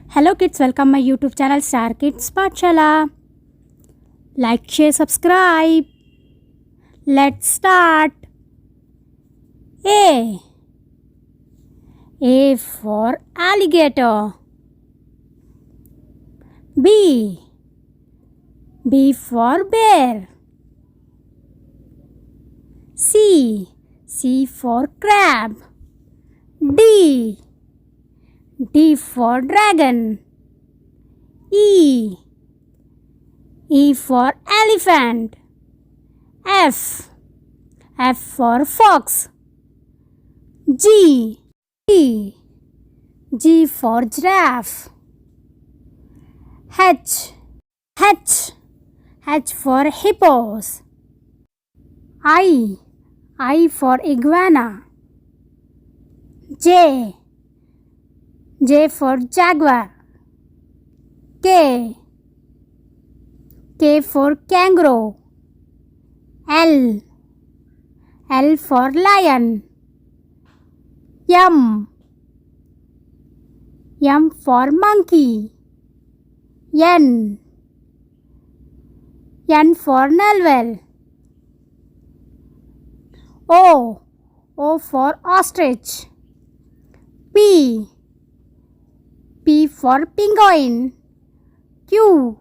Hello kids, welcome my YouTube channel starkidspatshala. Like, share, subscribe. Let's start. A. A for alligator. B. B for bear. C. C for crab. D. D for dragon. E. E for elephant. F. F for fox. G. G. G for giraffe. H. H. H for hippos. I. I for iguana. J. J for jaguar. K. K for kangaroo. L. L for lion. M. M for monkey. N. N for narwhal. O. O for ostrich. P. P for penguin. Q.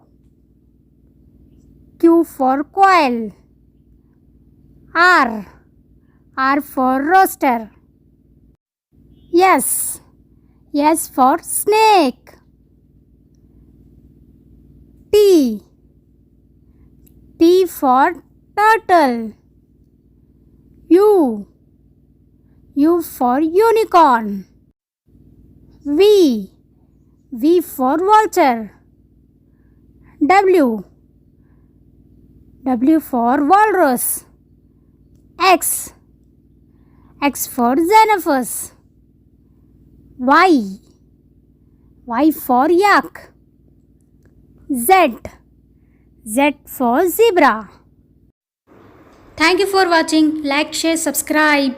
Q for quail. R. R for rooster. S. S for snake. T. T for turtle. U. U for unicorn. V. V for vulture. W. W for walrus. X. X for xenopus. Y. Y for yak. Z. Z for zebra. Thank you for watching. Like, share, subscribe.